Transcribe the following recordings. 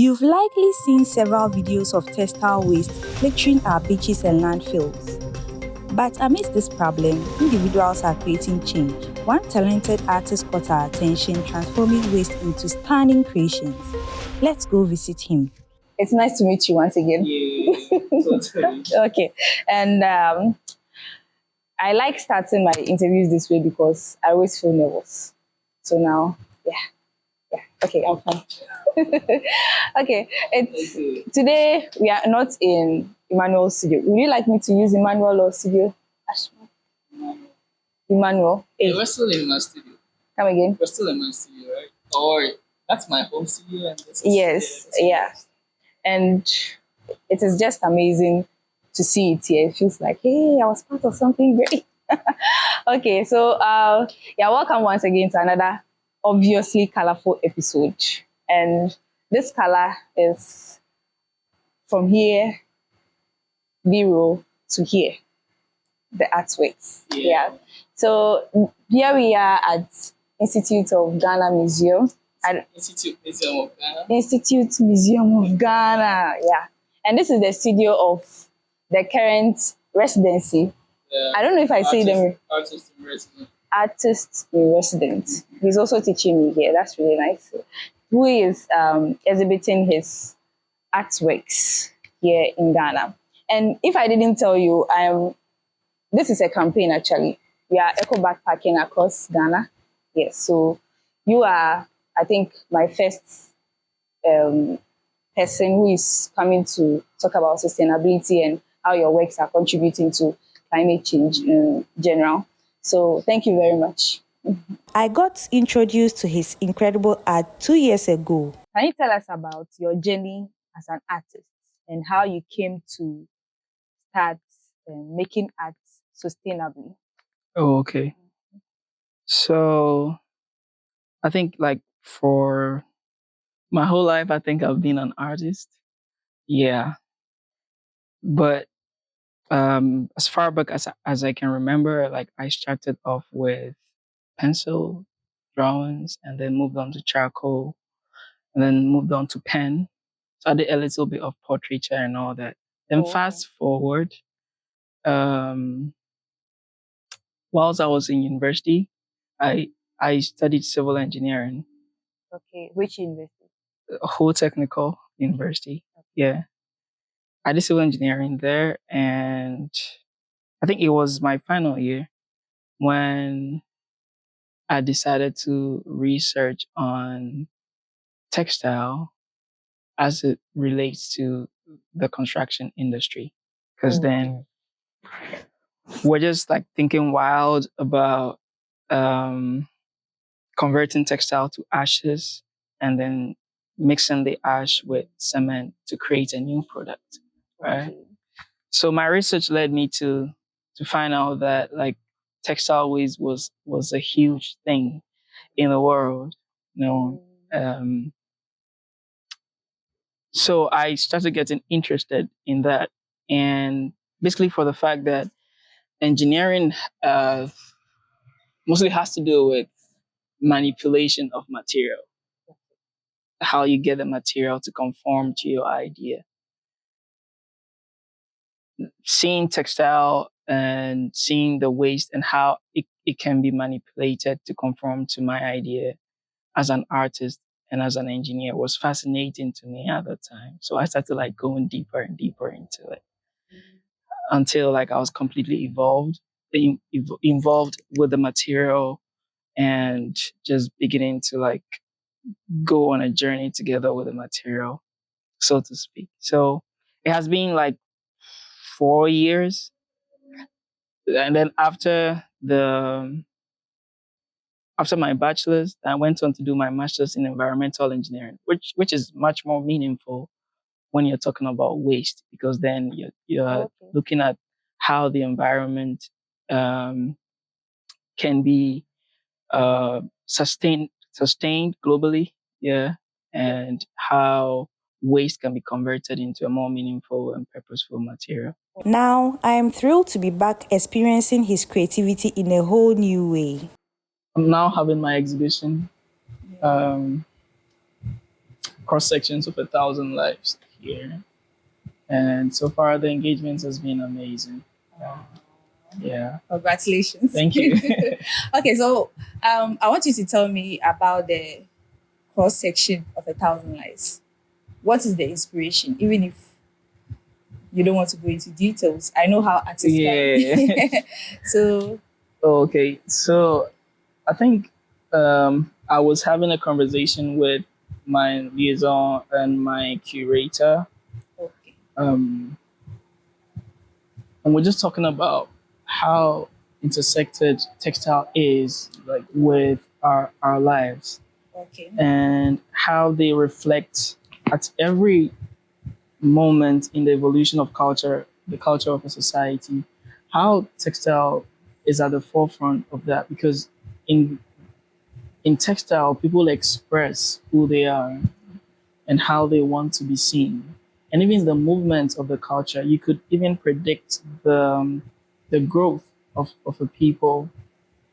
You've likely seen several videos of textile waste littering our beaches and landfills. But amidst this problem, individuals are creating change. One talented artist caught our attention, transforming waste into stunning creations. Let's go visit him. It's nice to meet you once again. Yeah, totally. Okay, and I like starting my interviews this way because I always feel nervous. So now, okay, I'm fine. Okay, today we are not in Emmanuel Studio. Would you like me to use Emmanuel of Studio Ashman? Emmanuel. Yeah, we're still in my studio. Come again? We're still in my studio, right? Or that's my home studio, and this is Yes, yeah. And it is just amazing to see it here. It feels like, hey, I was part of something great. Okay, so welcome once again to another obviously colorful episode. And this color is from here, B-roll, to here, the artworks. Yeah. So here we are at Institute of Ghana Museum. Institute Museum of Ghana. Institute Museum of Ghana, yeah. And this is the studio of the current residency. I don't know if I say them. Artist in residence. Artist in residence. He's also teaching me here. That's really nice. Who is exhibiting his artworks here in Ghana. And if I didn't tell you, this is a campaign actually. We are eco backpacking across Ghana. Yes, so you are, I think, my first person who is coming to talk about sustainability and how your works are contributing to climate change in general. So thank you very much. I got introduced to his incredible art 2 years ago. Can you tell us about your journey as an artist and how you came to start making art sustainably? Oh, okay. So I think like for my whole life, I think I've been an artist. Yeah. But as far back as I can remember, like I started off with pencil drawings and then moved on to charcoal and then moved on to pen. So I did a little bit of portraiture and all that. Then fast forward, whilst I was in university, I studied civil engineering. Okay, which university? Whole technical university. Yeah. I did civil engineering there, and I think it was my final year when I decided to research on textile as it relates to the construction industry. Because then we're just like thinking wild about converting textile to ashes and then mixing the ash with cement to create a new product. Right. So my research led me to find out that like textile waste was a huge thing in the world. So I started getting interested in that, and basically for the fact that engineering mostly has to do with manipulation of material, how you get the material to conform to your idea. Seeing textile and seeing the waste and how it can be manipulated to conform to my idea as an artist and as an engineer was fascinating to me at the time. So I started like going deeper and deeper into it until like I was completely involved with the material and just beginning to like go on a journey together with the material, so to speak. So it has been like 4 years. And then after my bachelor's, I went on to do my master's in environmental engineering, which is much more meaningful when you're talking about waste, because then you're looking at how the environment can be sustained globally, and how waste can be converted into a more meaningful and purposeful material. Now, I am thrilled to be back experiencing his creativity in a whole new way. I'm now having my exhibition cross sections of 1,000 lives here. And so far, the engagement has been amazing. Yeah. Congratulations. Thank you. Okay, so I want you to tell me about the cross section of 1,000 lives. What is the inspiration? Even if you don't want to go into details, I know how artists Yeah. can. So, Okay. So I think I was having a conversation with my liaison and my curator, okay. um, and we're just talking about how intersected textile is like with our lives Okay. and how they reflect at every moment in the evolution of culture, the culture of a society, how textile is at the forefront of that because in in textile people express who they are and how they want to be seen. And even the movement of the culture, you could even predict the growth of a people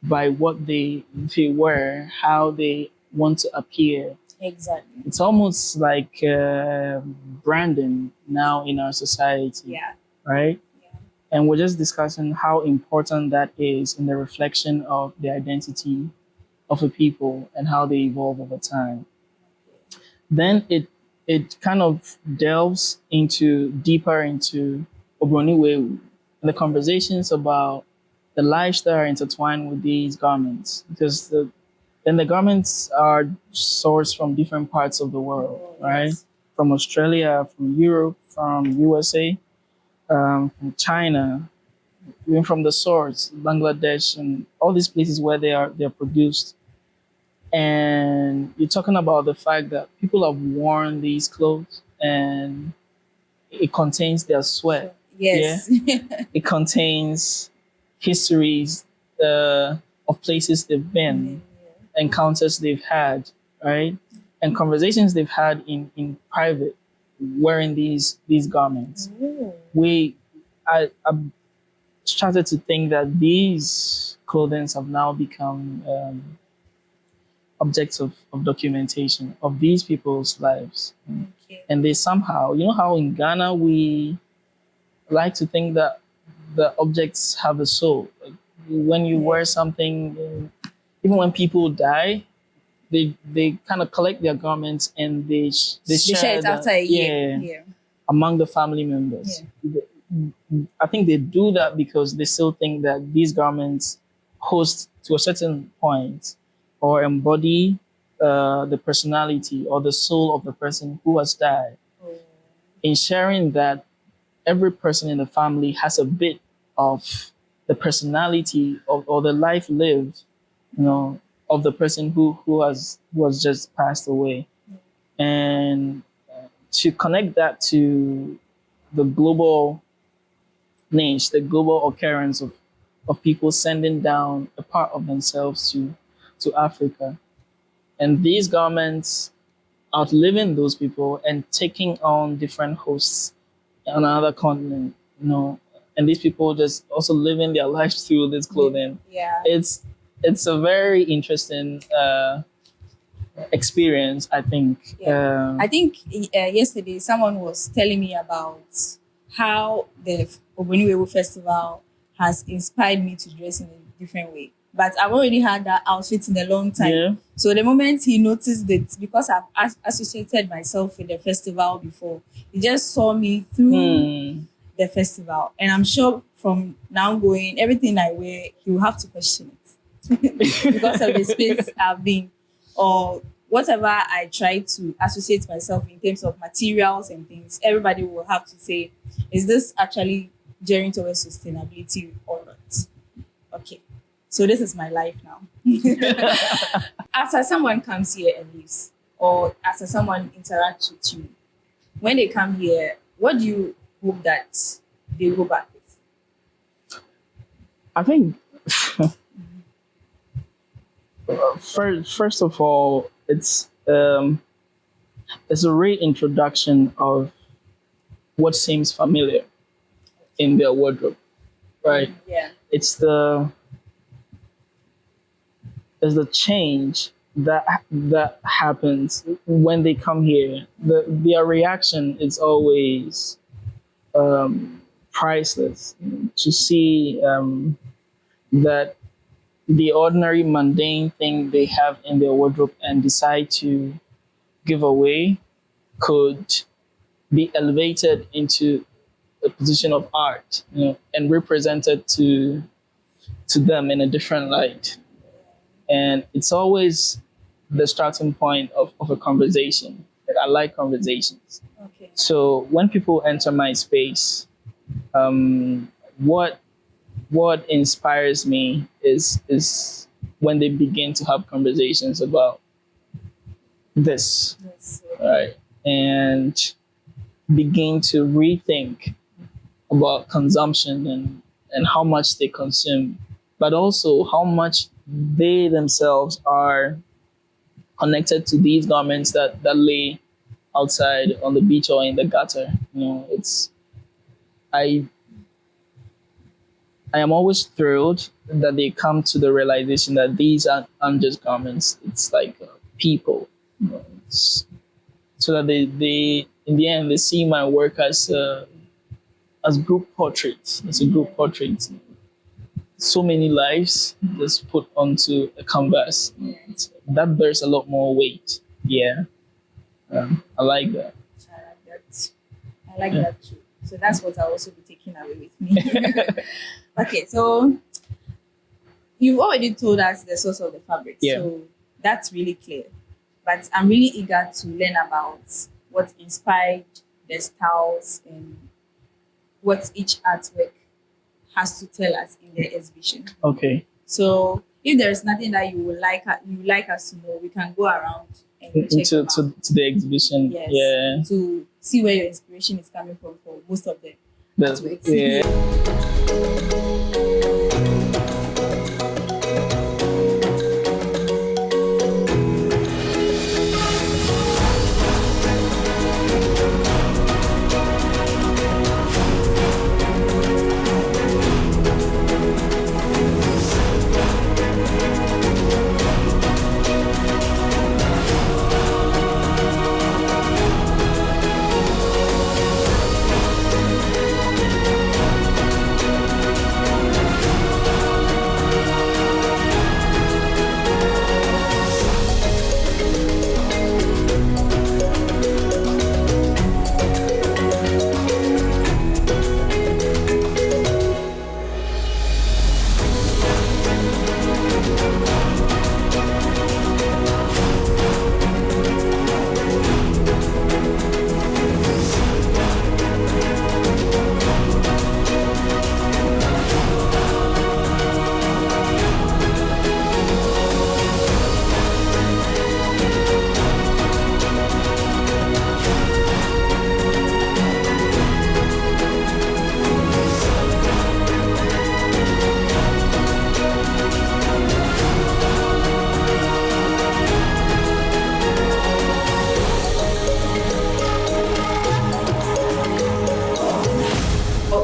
by what they wear, how they want to appear. Exactly. It's almost like branding now in our society, Yeah. right? Yeah. And we're just discussing how important that is in the reflection of the identity of a people and how they evolve over time. Then it kind of delves into deeper into Obroniwe, the conversations about the lives that are intertwined with these garments, because the garments are sourced from different parts of the world, Oh, right? yes. From Australia, from Europe, from USA, from China, even from the source, Bangladesh, and all these places where they're produced. And you're talking about the fact that people have worn these clothes and it contains their sweat. Yeah. Yes. It contains histories of places they've been, encounters they've had, right? And conversations they've had in private wearing these garments. Ooh. I started to think that these clothing have now become objects of documentation of these people's lives. Okay. And they somehow, you know how in Ghana we like to think that the objects have a soul. Like when you wear something, even when people die, they kind of collect their garments and they They share share it after a year. yeah, Yeah. among the family members. I think they do that because they still think that these garments host to a certain point or embody the personality or the soul of the person who has died. Oh. In sharing that, every person in the family has a bit of the personality of, or the life lived, of the person who has just passed away. And to connect that to the global niche, the global occurrence of people sending down a part of themselves to Africa. And these garments outliving those people and taking on different hosts on another continent, and these people just also living their lives through this clothing. Yeah. It's a very interesting experience, I think. Yeah. I think yesterday someone was telling me about how the Oboniwewo Festival has inspired me to dress in a different way. But I've already had that outfit in a long time. Yeah. So the moment he noticed it, because I've associated myself with the festival before, he just saw me through the festival. And I'm sure from now going, everything I wear, he will have to question it because of the space I've been, or whatever I try to associate myself in terms of materials and things, everybody will have to say, is this actually gearing towards sustainability or not? Okay. So this is my life now. After someone comes here and leaves, or after someone interacts with you, when they come here, what do you hope that they go back with? I think first of all, it's a reintroduction of what seems familiar in their wardrobe, right? Yeah. It's the change that happens when they come here. Their reaction is always priceless. To see that the ordinary mundane thing they have in their wardrobe and decide to give away could be elevated into a position of art, and represented to them in a different light. And it's always the starting point of a conversation. Like, I like conversations. Okay. So when people enter my space, what inspires me is when they begin to have conversations about this, Yes. right? And begin to rethink about consumption and how much they consume, but also how much they themselves are connected to these garments that lay outside on the beach or in the gutter. It's I I am always thrilled that they come to the realization that these aren't just garments. It's like people. So that they in the end they see my work as group portraits. As a group portrait. So many lives just put onto a canvas. That bears a lot more weight. Yeah, I like that. I like that. I like that too. So that's what I'll also be taking away with me. Okay, so you've already told us the source of the fabric. Yeah. So that's really clear. But I'm really eager to learn about what inspired the styles and what each artwork has to tell us in the exhibition. Okay. So if there is nothing that you would like us to know, we can go around and check them out. To the exhibition. Yes. Yeah. To see where your inspiration is coming from for most of the artworks. Yeah.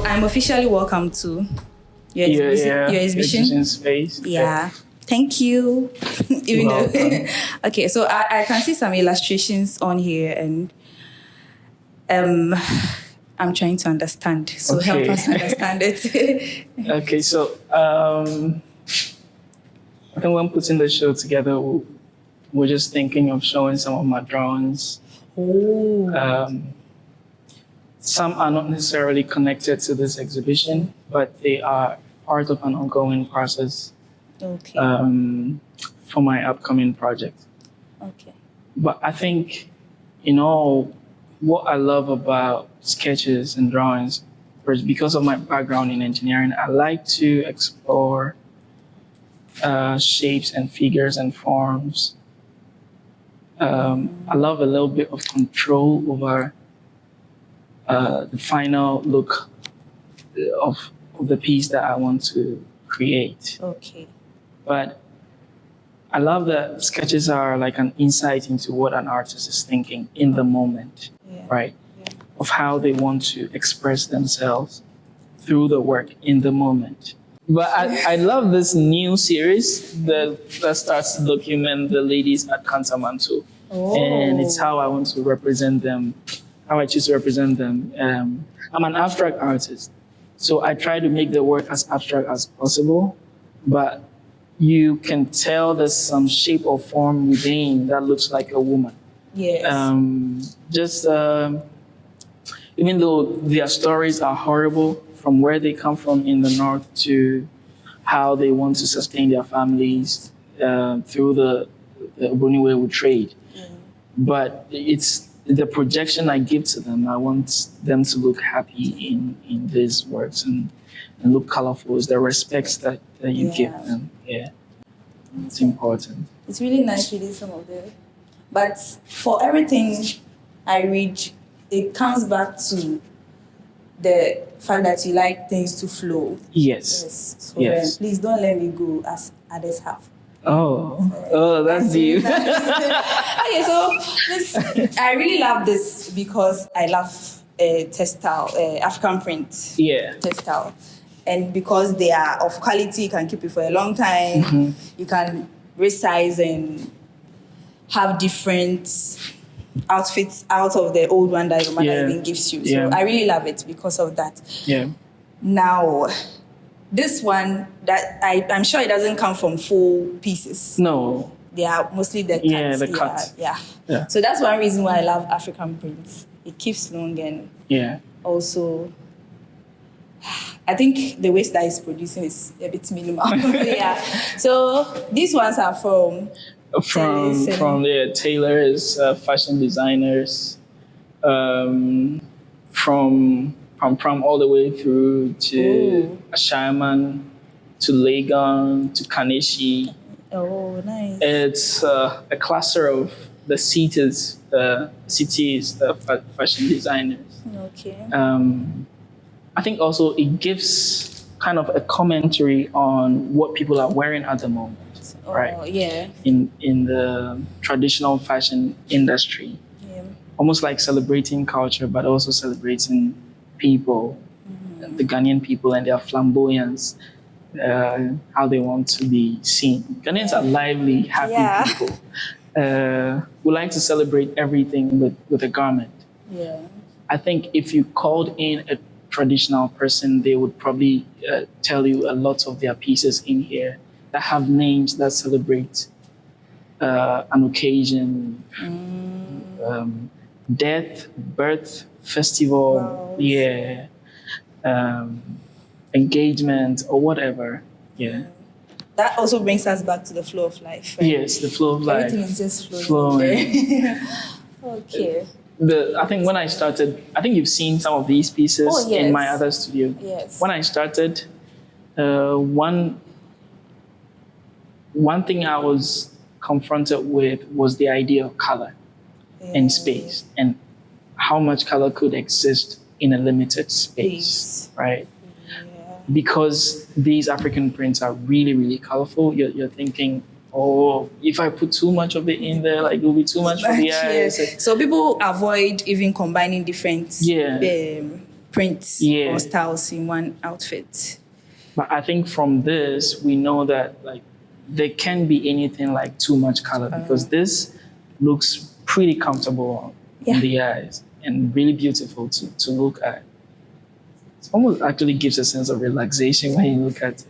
I'm officially welcome to your exhibition. Space. Yeah. Thank you. Even though, okay, so I can see some illustrations on here, and I'm trying to understand. So help us understand it. Okay, so I think when putting the show together, we're just thinking of showing some of my drawings. Oh. Some are not necessarily connected to this exhibition, but they are part of an ongoing process. Okay. For my upcoming project. Okay. But I think, what I love about sketches and drawings, because of my background in engineering, I like to explore shapes and figures and forms. I love a little bit of control over the final look of the piece that I want to create. Okay. But I love that sketches are like an insight into what an artist is thinking in the moment, right? Yeah. Of how they want to express themselves through the work in the moment. But I love this new series that starts to document the ladies at Kantamanto. And it's how I want to represent them, how I choose to represent them. I'm an abstract artist, so I try to make the work as abstract as possible, but you can tell there's some shape or form within that looks like a woman. Yes. Just even though their stories are horrible, from where they come from in the north to how they want to sustain their families through the Boniwewu trade. But it's the projection I give to them. I want them to look happy in these works and look colorful. It's the respects that you give them. Yeah, it's important. It's really nice reading some of them. But for everything I read, it comes back to the fact that you like things to flow. Yes. So yes. Please don't let me go as others have. Oh, that's you. Okay, so I really love this because I love textile, African print. Yeah. Textile. And because they are of quality, you can keep it for a long time. Mm-hmm. You can resize and have different outfits out of the old one that your mother even gives you. So I really love it because of that. Yeah. Now, this one that I'm sure it doesn't come from full pieces. No. They are mostly the cuts. Yeah, the cuts. Yeah. So that's one reason why I love African prints. It keeps long and also I think the waste that it's producing is a bit minimal. So these ones are from tailors, fashion designers, from all the way through to Ashman, to Legon, to Kaneshi. Oh, nice. It's a cluster of the cities, fashion designers. Okay. I think also it gives kind of a commentary on what people are wearing at the moment. Right. Yeah. In the traditional fashion industry. Yeah. Almost like celebrating culture, but also celebrating people, the Ghanaian people and their flamboyance, how they want to be seen. Ghanaians are lively, happy people. We like to celebrate everything with a garment. Yeah. I think if you called in a traditional person, they would probably tell you a lot of their pieces in here that have names that celebrate an occasion, death, birth, festival, engagement, or whatever. Yeah. That also brings us back to the flow of life. Right? Yes, the flow of life. Everything is just flowing. Okay. I think when I started, I think you've seen some of these pieces in my other studio. Yes. When I started, one thing I was confronted with was the idea of color and space and how much color could exist in a limited space, right? Yeah. Because these African prints are really, really colorful, you're thinking, oh, if I put too much of it in there, like it will be too much for the eyes. So people avoid even combining different prints or styles in one outfit. But I think from this, we know that like there can be anything like too much color because this looks pretty comfortable in the eyes and really beautiful to look at. It almost actually gives a sense of relaxation when you look at it.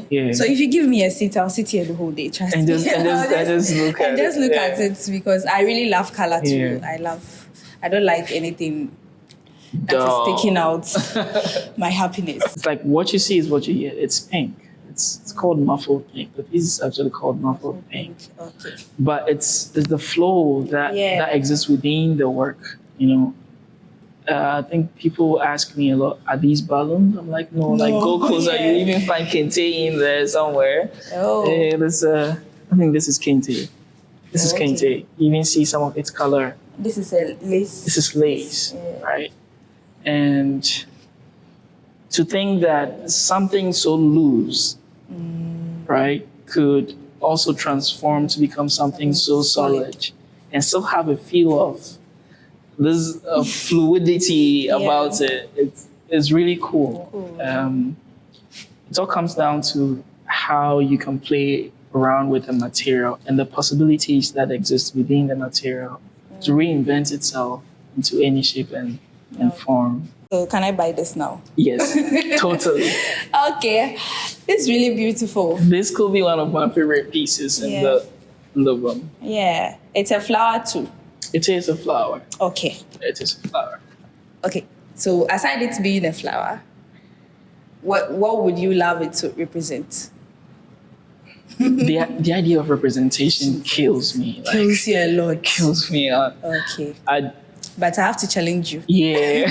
Yeah. So if you give me a seat, I'll sit here the whole day. Trust me. Just look at it because I really love color too. I don't like anything that is taking out my happiness. It's like what you see is what you get. It's pink. It's called muffled pink. The piece is actually called muffled pink. Okay. But it's the flow that exists within the work, you know. I think people ask me a lot, are these balloons? I'm like, no. Like, go closer. You even find kente in there somewhere. Oh. I think this is kente. This is kente. You even see some of its color. This is a lace. This is lace, right? And to think that something so loose, right, could also transform to become something so solid and still have a feel of this fluidity about it. It's really cool. it all comes down to how you can play around with the material and the possibilities that exist within the material to reinvent itself into any shape and form. So can I buy this now? Yes, totally. Okay, it's really beautiful. This could be one of my favorite pieces in the room. Yeah, it's a flower too. It is a flower. Okay. It is a flower. Okay, so aside it being a flower, what would you love it to represent? The idea of representation kills me. Like, Kills you a lot. kills me. Okay. But I have to challenge you. Yeah.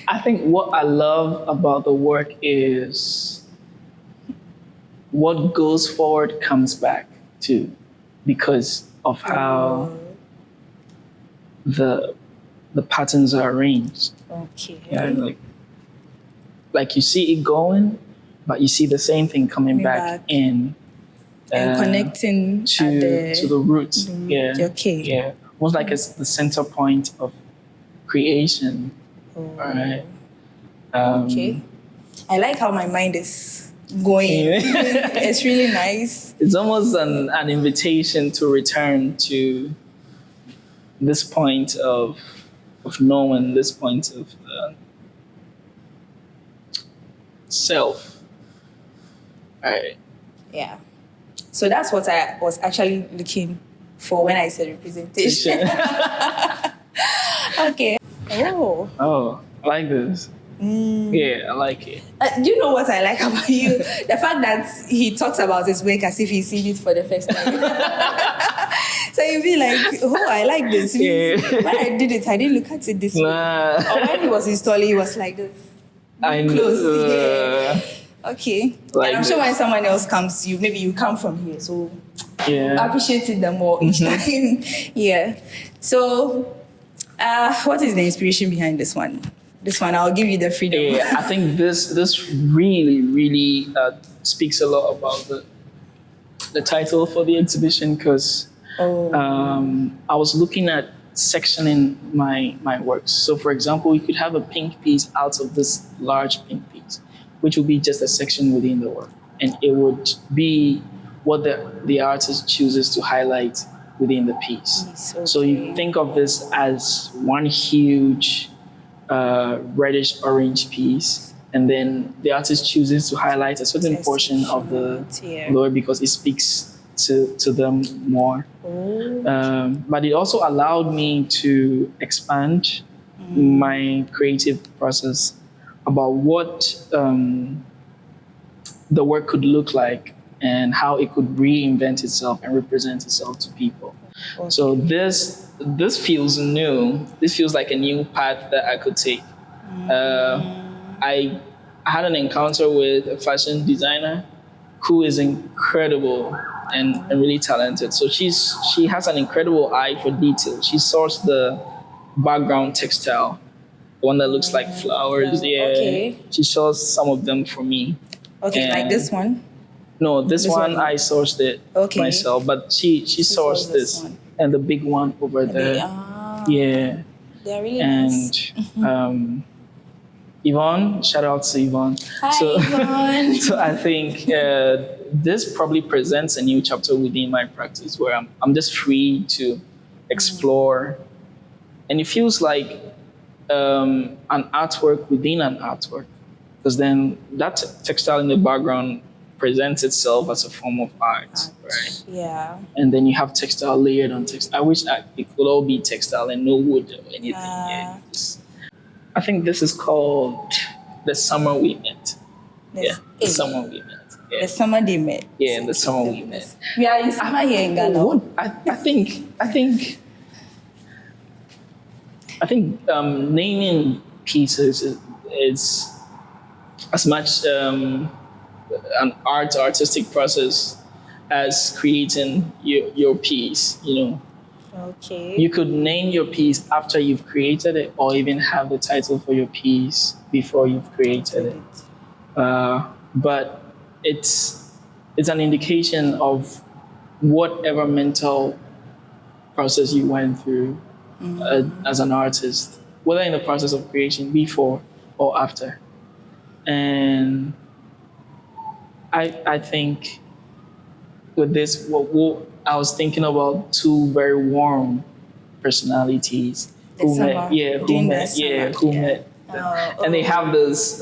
I think what I love about the work is what goes forward comes back too, because of how the patterns are arranged. Okay. Yeah, like you see it going, but you see the same thing coming back in and connecting to the roots. Yeah. Okay. Yeah. Almost like it's the center point of creation. Right. Okay. I like how my mind is going. It's really nice. It's almost an invitation to return to this point of knowing, this point of self. Right. Yeah. So that's what I was actually looking for when I said representation. Okay. Oh, I like this. Yeah, I like it. Do you know what I like about you? The fact that he talks about his work as if he's seen it for the first time. So you'll be like, oh, I like this. Yeah. When I did it, I didn't look at it this way. Or when he was installing, he was like this. I Close. know. Okay. Like and I'm sure this. when someone else comes, maybe you come from here. So Yeah. appreciate it the more each time. Yeah. So what is the inspiration behind this one? This one, I'll give you the freedom. Yeah, I think this really speaks a lot about the title for the exhibition, because I was looking at sectioning my works. So, for example, you could have a pink piece out of this large pink piece, which would be just a section within the work, and it would be what the artist chooses to highlight within the piece. Okay. So you think of this as one huge reddish orange piece, and then the artist chooses to highlight a certain portion of the work because it speaks to them more. But it also allowed me to expand my creative process about what the work could look like and how it could reinvent itself and represent itself to people. Okay. So this feels new. This feels like a new path that I could take. I had an encounter with a fashion designer who is incredible and really talented. So she has an incredible eye for detail. She sourced the background textile, the one that looks like flowers. Yeah. Okay. She sourced some of them for me. Okay, like this one? No, this one I sourced it myself, but she sourced this one. And the big one over there. Yeah. They're really nice. And Yvonne, shout out to Yvonne. Hi, Yvonne. So I think this probably presents a new chapter within my practice where I'm just free to explore. And it feels like an artwork within an artwork, because then that textile in the background presents itself as a form of art, right? Yeah. And then you have textile layered on textile. I wish it could all be textile and no wood or anything. Yeah. I think this is called The Summer We Met. The Summer We Met. Yeah. The summer they met. Yeah, the summer we met. We are in summer here in Ghana. I think naming pieces is as much an artistic process as creating your piece, you know. Okay. You could name your piece after you've created it, or even have the title for your piece before you've created it. But it's an indication of whatever mental process you went through as an artist, whether in the process of creation before or after. And I think with this, I was thinking about two very warm personalities The who met, summer. During the summer, who yeah. met, Oh, and they oh. have this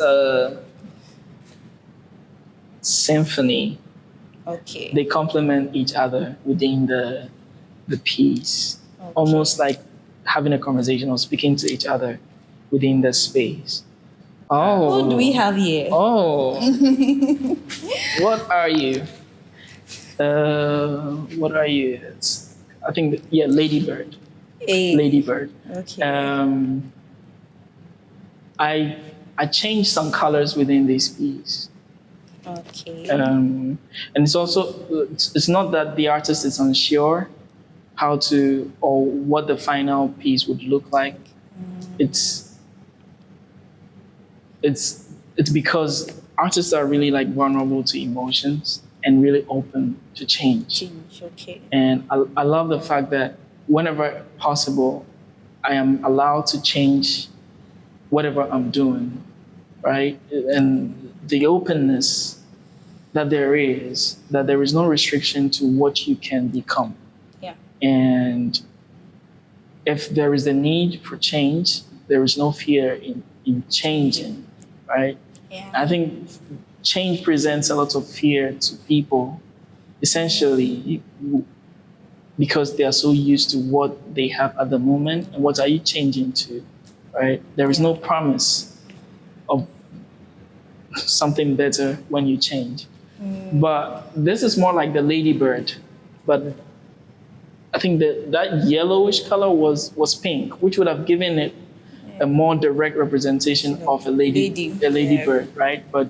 symphony. Okay. They complement each other within the piece, Okay. almost like having a conversation or speaking to each other within the space. Oh, Who do we have here? Oh, what are you? What are you? I think, yeah, Ladybird. Hey. Ladybird. Okay. I changed some colors within this piece. Okay. And it's also, it's not that the artist is unsure how to or what the final piece would look like. It's because artists are really like vulnerable to emotions and really open to change. Okay. And I love the fact that whenever possible, I am allowed to change whatever I'm doing, right? And the openness that there is no restriction to what you can become. Yeah. And if there is a need for change, there is no fear in changing, right? Yeah. I think change presents a lot of fear to people, essentially, because they are so used to what they have at the moment and what are you changing to, right? There is no promise of something better when you change. But this is more like the ladybird, but I think that yellowish color was pink, which would have given it a more direct representation of a ladybird, right? But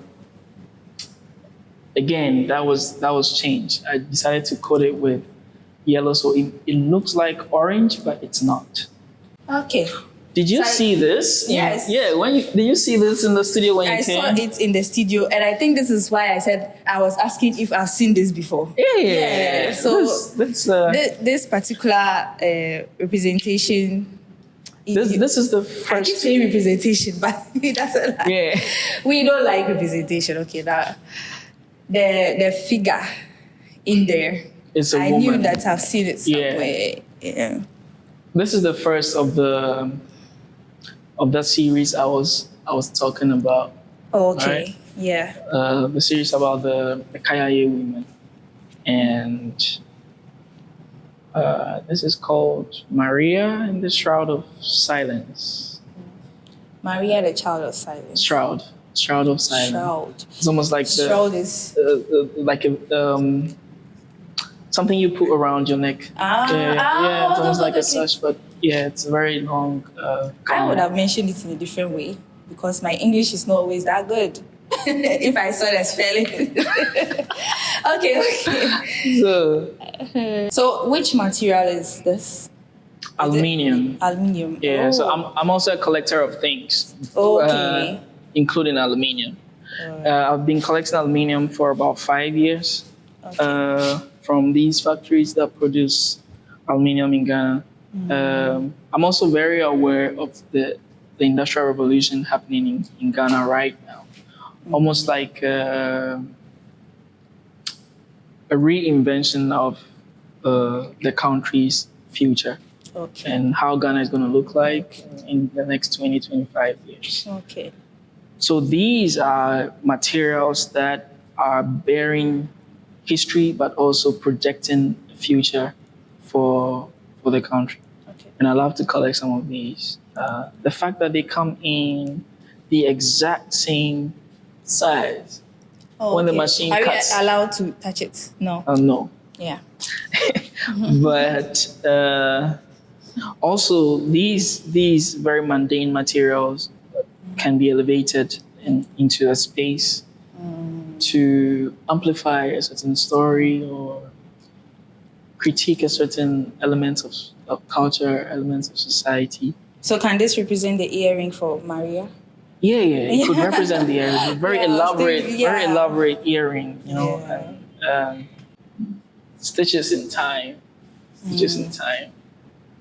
again, that was changed. I decided to coat it with yellow, so it looks like orange, but it's not. Okay. Did you see this? Yes. Yeah. Did you see this in the studio when you came? I saw it in the studio, and I think this is why I said I was asking if I've seen this before. Yeah. So this particular representation. This is the I keep first. saying representation, but it doesn't. Yeah. We don't like representation. Okay, now the figure in there. It's a I woman. knew that I've seen it somewhere. Yeah. This is the first of that series I was talking about. Oh, okay. Right? Yeah. The series about the Kayaye women, and this is called Maria in the Shroud of Silence. Maria, the Child of Silence. Shroud of Silence. Shroud. It's almost like Shroud is like a something you put around your neck. Yeah, it's almost like a sash, but yeah, it's a very long. I would have mentioned it in a different way because my English is not always that good. If I saw the spelling. Okay. So which material is this? Aluminium. Aluminium. Yeah, so I'm also a collector of things. Okay. Including aluminium. I've been collecting aluminium for about 5 years. Okay. From these factories that produce aluminium in Ghana. I'm also very aware of the Industrial Revolution happening in Ghana right now. Almost like a reinvention of the country's future. Okay. And how Ghana is going to look like in the next 20, 25 years. Okay. So these are materials that are bearing history, but also projecting the future for the country. Okay. And I love to collect some of these. The fact that they come in the exact same size. When the machine cuts. Are you allowed to touch it? No. No. Yeah. But also these very mundane materials can be elevated into a space to amplify a certain story or critique a certain element of culture, elements of society. So can this represent the earring for Maria? Yeah, it could represent the earring. Very elaborate earring, you know, and stitches in time.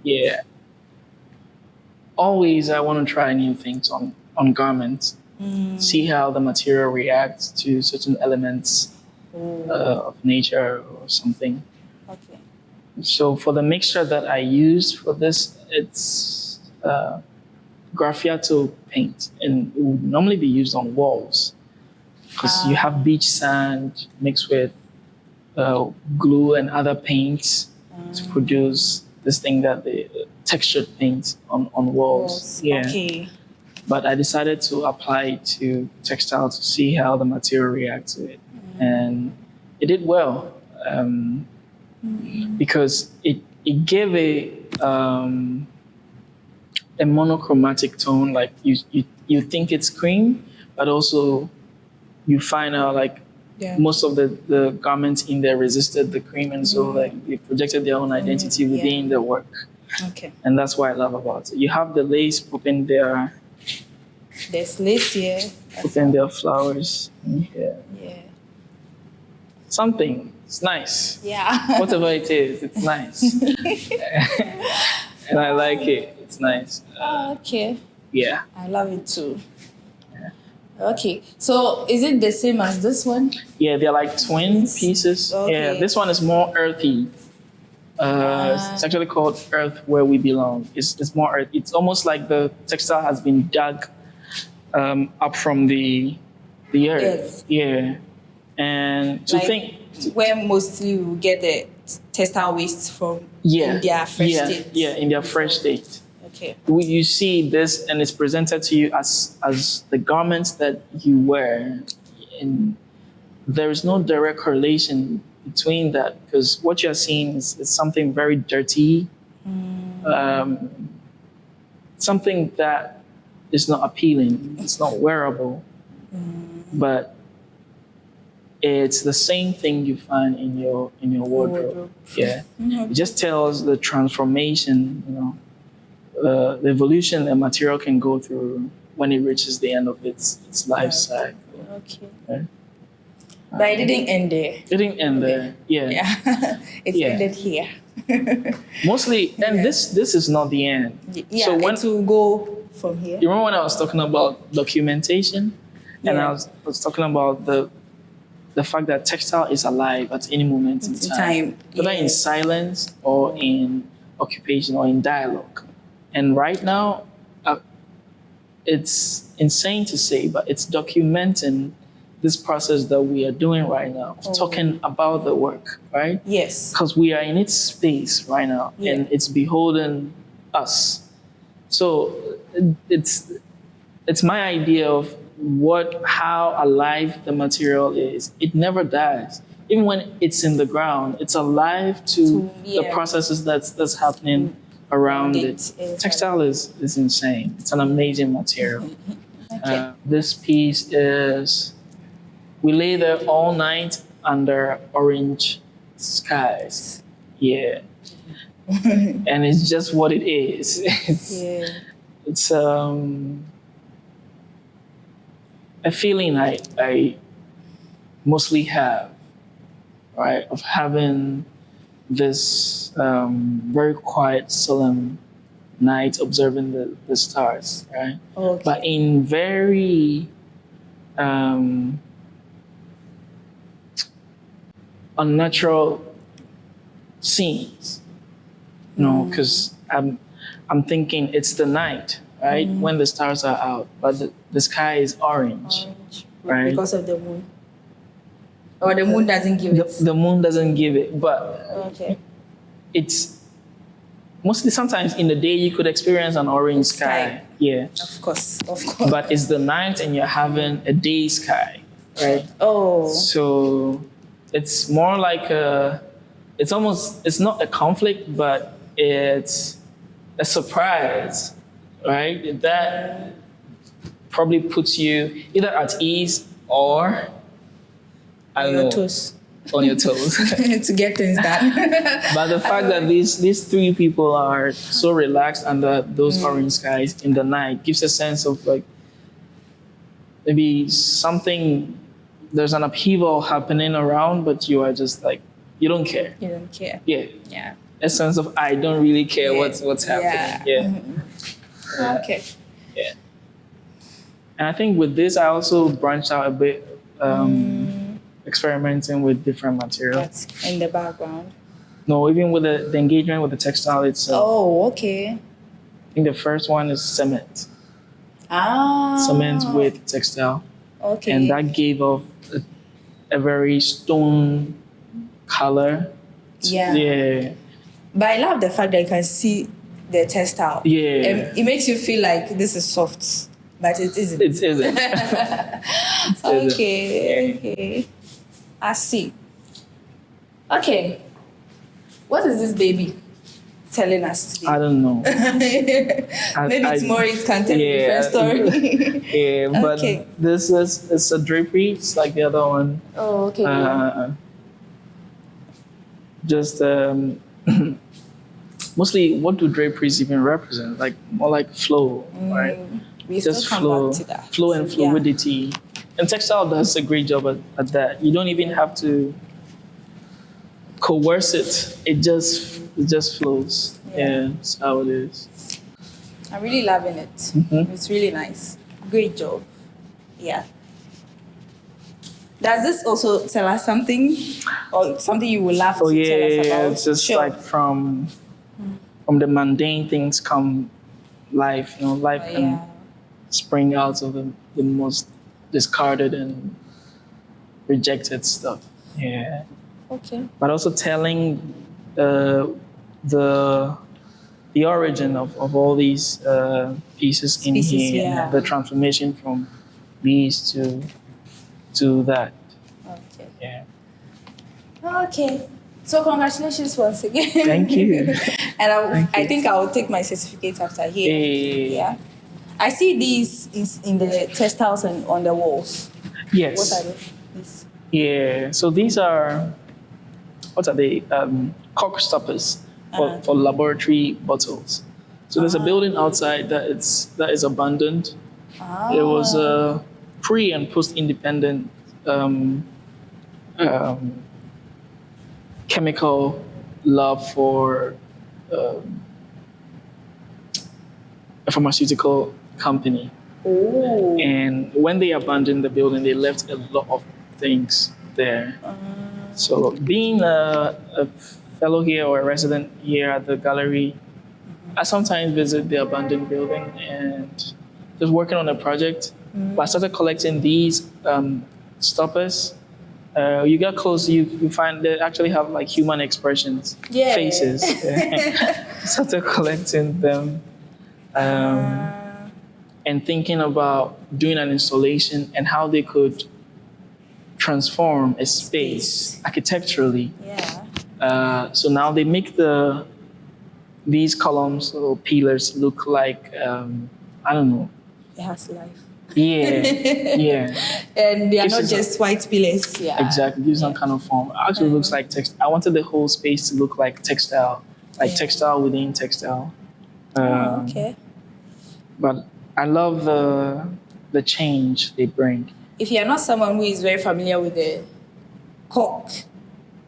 Yeah, always I want to try new things on garments, see how the material reacts to certain elements of nature or something. Okay. So for the mixture that I use for this, it's graffiato paint, and it would normally be used on walls because you have beach sand mixed with glue and other paints to produce this thing that the textured paint on walls. Yeah. Okay. But I decided to apply it to textile to see how the material reacts to it, and it did well because it gave a monochromatic tone. Like you think it's cream, but also you find out like most of the garments in there resisted the cream, and so like they projected their own identity within the work. Okay. And that's what I love about it. You have the lace popping there, There's lace here. popping their flowers in here. Yeah. Something. It's nice. Yeah. Whatever it is, it's nice. And I like it. It's nice. Okay. Yeah. I love it too. Okay. So is it the same as this one? Yeah, they're like twin pieces. Okay. Yeah, this one is more earthy. It's actually called Earth Where We Belong. It's more earth. It's almost like the textile has been dug up from the earth. Yes. Yeah. And to Like think, where mostly we get the textile waste from yeah, in their fresh state. yeah, in their fresh state. Okay. You see this, and it's presented to you as the garments that you wear, and there is no direct correlation between that, because what you're seeing is something very dirty, something that is not appealing, it's not wearable, but it's the same thing you find in your wardrobe. Yeah, it just tells the transformation, the evolution a material can go through when it reaches the end of its life cycle. Okay. Right? But it didn't end there. It didn't end there. Yeah. Yeah. It Yeah. ended here. Mostly, and this is not the end. Yeah, So when it will go from here. you remember when I was talking about documentation, and Yeah. I was talking about the fact that textile is alive at any moment in time, whether in silence or in occupation or in dialogue. And right now, it's insane to say, but it's documenting this process that we are doing right now, talking about the work, right? Yes. Because we are in its space right now, and it's beholden us. So it's my idea of how alive the material is. It never dies. Even when it's in the ground, it's alive to the processes that's happening around it. Textile is insane. It's an amazing material. This piece is, we lay there all night under orange skies. Yeah. And it's just what it is. It's a feeling I mostly have, right, of having this very quiet, solemn night observing the stars, right? Okay. But in very unnatural scenes, because I'm thinking it's the night, right, when the stars are out, but the sky is orange, right? Because of the moon. Or the moon doesn't give it. The moon doesn't give it, but Okay. it's mostly sometimes in the day you could experience an orange sky. Yeah. Of course. But it's the night and you're having a day sky, right? Oh. So it's more like it's not a conflict, but it's a surprise, right? That probably puts you either at ease or on your toes to get things done. But the fact that these three people are so relaxed under those orange skies in the night gives a sense of like maybe something, there's an upheaval happening around, but you are just like, you don't care. You don't care. Yeah. Yeah. essence of I don't really care what's happening. Yeah. Okay. Yeah. And I think with this, I also branched out a bit, experimenting with different material. That's in the background. No, even with the engagement with the textile itself. Oh, okay. I think the first one is cement. Ah. Cement with textile. Okay. And that gave off a very stone color. Yeah. Yeah. But I love the fact that you can see the textile. Yeah. It makes you feel like this is soft, but it isn't. It isn't. Okay. I see. Okay. What is this baby telling us today? I don't know. Maybe tomorrow it can tell a different story. Yeah, but Okay. this is it's a drapery. It's like the other one. Oh, okay. Just mostly, what do draperies even represent? Like more like flow, right? We Just still come flow, back to that. flow and Yeah. fluidity. And textile does a great job at that. You don't even have to coerce it. It just flows. Yeah, that's how it is. I'm really loving it. Mm-hmm. It's really nice. Great job. Yeah. Does this also tell us something, or something you would love to tell us about? It's just Sure. like from the mundane things come life. You know, life can spring out of the most discarded and rejected stuff. Yeah. Okay. But also telling the origin of all these pieces in here, and the transformation from these to that. Okay. Yeah. Okay. So congratulations once again. Thank you. And I think I will take my certificate after here. Yeah. I see these in the textiles and on the walls. Yes. What are these? Yeah. So these are, what are they? Cork stoppers for laboratory bottles. So there's a building outside that is abandoned. It was a pre and post independent chemical lab for a pharmaceutical company. Oh. And when they abandoned the building, they left a lot of things there. So being a fellow here or a resident here at the gallery, I sometimes visit the abandoned building and just working on a project. But I started collecting these stoppers. You get close, you find they actually have like human expressions, faces. Started collecting them and thinking about doing an installation and how they could transform a space architecturally. So now they make these columns or pillars look like I don't know. It has life. Yeah. And they are not just white pillars. Yeah. Exactly. Gives some kind of form. It actually looks like text. I wanted the whole space to look like textile, textile within textile. Okay. But I love the change they bring. If you're not someone who is very familiar with the cork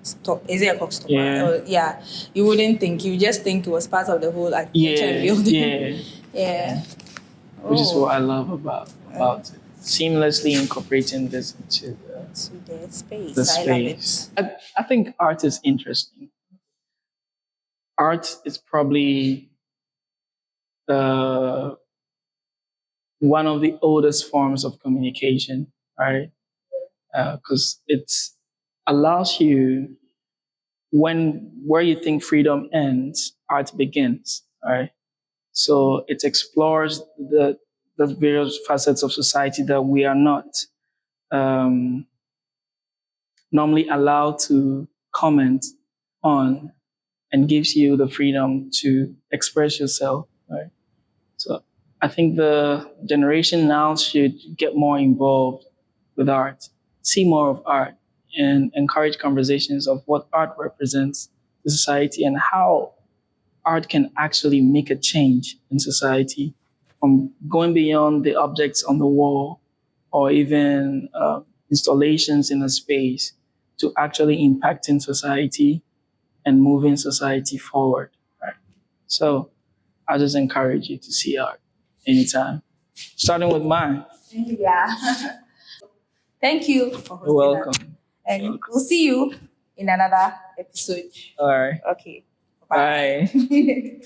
stop, is it a cork stop? Yeah. You wouldn't think. You just think it was part of the whole architecture building. Yeah. Which is what I love about it. Seamlessly incorporating this into the space. I love it. I think art is interesting. Art is probably one of the oldest forms of communication, right? Because it allows you, where you think freedom ends, art begins, right? So it explores the various facets of society that we are not normally allowed to comment on, and gives you the freedom to express yourself, right? So I think the generation now should get more involved with art, see more of art, and encourage conversations of what art represents to society and how art can actually make a change in society, from going beyond the objects on the wall or even installations in a space to actually impacting society and moving society forward. Right? So I just encourage you to see art anytime, starting with mine. Yeah. Thank you for You're hosting us. welcome. And we'll see you in another episode. All right. Okay. Bye. Bye.